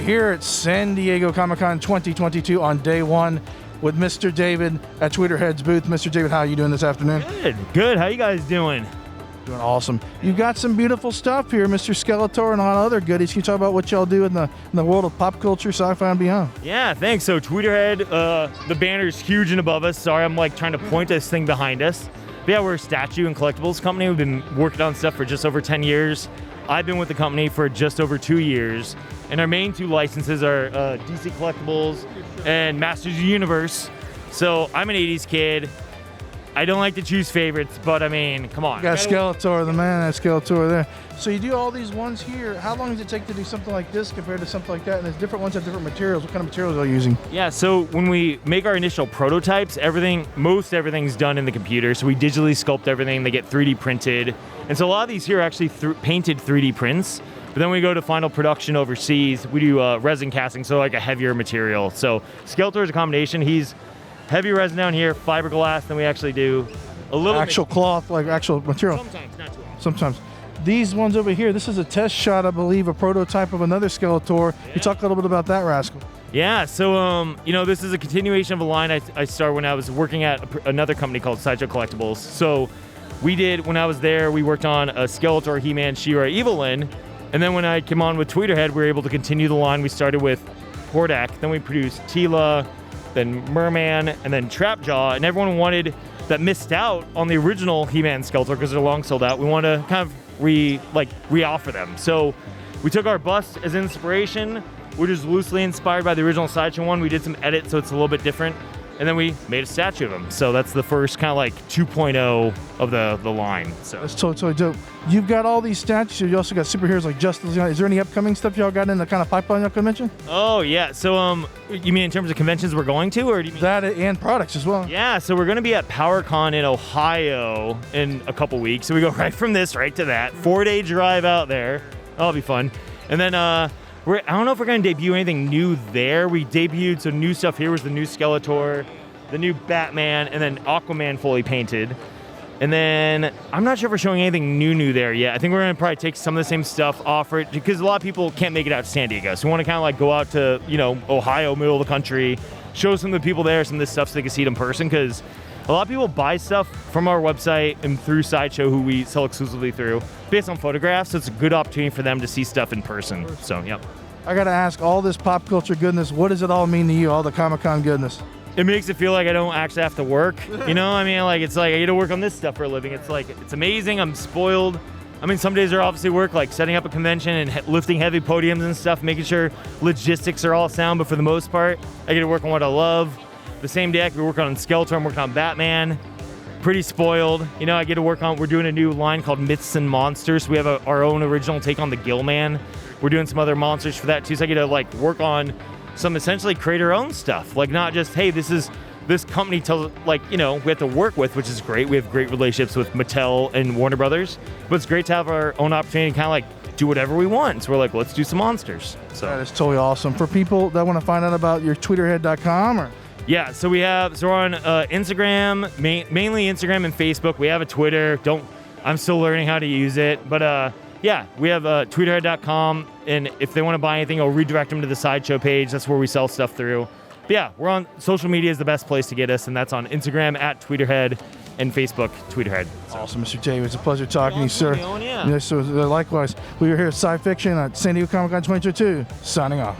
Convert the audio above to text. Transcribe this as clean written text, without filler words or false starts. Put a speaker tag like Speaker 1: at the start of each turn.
Speaker 1: here at San Diego Comic-Con 2022 on day one with Mr. David at Tweeterhead's booth. Mr. David, how are you doing this afternoon?
Speaker 2: Good. How you guys doing?
Speaker 1: Doing awesome. You've got some beautiful stuff here, Mr. Skeletor, and a lot of other goodies. Can you talk about what y'all do in the world of pop culture, sci-fi, and beyond?
Speaker 2: Yeah, thanks. So Tweeterhead, the banner's huge and above us. Sorry, I'm like trying to point this thing behind us. But yeah, we're a statue and collectibles company. We've been working on stuff for just over 10 years. I've been with the company for just over 2 years. And our main two licenses are DC Collectibles and Masters of the Universe. So I'm an 80s kid. I don't like to choose favorites, but I mean, come on.
Speaker 1: You got Skeletor, the man, that Skeletor there. So you do all these ones here. How long does it take to do something like this compared to something like that? And there's different ones have different materials. What kind of materials are you using?
Speaker 2: Yeah, so when we make our initial prototypes, most everything's done in the computer. So we digitally sculpt everything. They get 3D printed. And so a lot of these here are actually painted 3D prints. But then we go to final production overseas. We do resin casting, so like a heavier material. So Skeletor is a combination. He's heavy resin down here, fiberglass, then we actually do a little
Speaker 1: actual cloth, like actual material.
Speaker 2: Sometimes, not too often.
Speaker 1: Sometimes. These ones over here, this is a test shot, I believe, a prototype of another Skeletor. Yeah. You talk a little bit about that rascal.
Speaker 2: Yeah, so this is a continuation of a line I started when I was working at another company called Sideshow Collectibles. So when I was there, we worked on a Skeletor, He-Man, She-Ra, Evelyn, and then when I came on with Tweeterhead, we were able to continue the line. We started with Hordak, then we produced Teela, then Merman, and then Trapjaw, and everyone that missed out on the original He-Man Skeletor because they're long sold out. We want to kind of re-offer them. So we took our bust as inspiration, which is loosely inspired by the original Sideshow one. We did some edits, so it's a little bit different, and then we made a statue of him. So that's the first kind of like 2.0 of the line. So
Speaker 1: that's totally dope. You've got all these statues. You also got superheroes like Justice League. Is there any upcoming stuff y'all got in the kind of pipeline y'all could mention?
Speaker 2: Oh yeah. So you mean in terms of conventions we're going to, or do you mean
Speaker 1: that and products as well?
Speaker 2: Yeah. So we're going to be at PowerCon in Ohio in a couple weeks. So we go right from this right to that 4-day drive out there. That'll be fun. And then I don't know if we're going to debut anything new there. We debuted some new stuff here. Was the new Skeletor, the new Batman, and then Aquaman fully painted. And then I'm not sure if we're showing anything new there yet. I think we're going to probably take some of the same stuff, offer it, because a lot of people can't make it out to San Diego. So we want to kind of like go out to, Ohio, middle of the country, show some of the people there some of this stuff so they can see it in person, because a lot of people buy stuff from our website and through Sideshow, who we sell exclusively through, based on photographs. So it's a good opportunity for them to see stuff in person. So, yep.
Speaker 1: I got to ask, all this pop culture goodness, what does it all mean to you, all the Comic-Con goodness?
Speaker 2: It makes it feel like I don't actually have to work. You know, I mean, like, it's like I get to work on this stuff for a living. It's like, it's amazing. I'm spoiled. I mean, some days are obviously work, like setting up a convention and lifting heavy podiums and stuff, making sure logistics are all sound. But for the most part, I get to work on what I love. The same day I could be working on Skeletor, I'm working on Batman. Pretty spoiled. You know, I get to work on, we're doing a new line called Myths and Monsters. We have our own original take on the Gill Man. We're doing some other monsters for that too. So I get to like work on some essentially create our own stuff. Like not just, hey, this company tells, like, we have to work with, which is great. We have great relationships with Mattel and Warner Brothers, but it's great to have our own opportunity to kind of like do whatever we want. So we're like, let's do some monsters. So
Speaker 1: that is totally awesome. For people that want to find out about your tweeterhead.com or?
Speaker 2: Yeah, so we're on Instagram, mainly Instagram and Facebook. We have a Twitter. I'm still learning how to use it, but yeah, we have tweeterhead.com, and if they want to buy anything, I'll redirect them to the Sideshow page. That's where we sell stuff through. But yeah, we're on social media is the best place to get us, and that's on Instagram at Tweeterhead and Facebook Tweeterhead. So.
Speaker 1: Awesome, Mr. David. It's a pleasure talking to you, sir.
Speaker 2: Yeah.
Speaker 1: Yes, so likewise. We are here at Sci Fiction at San Diego Comic-Con 2022. Signing off.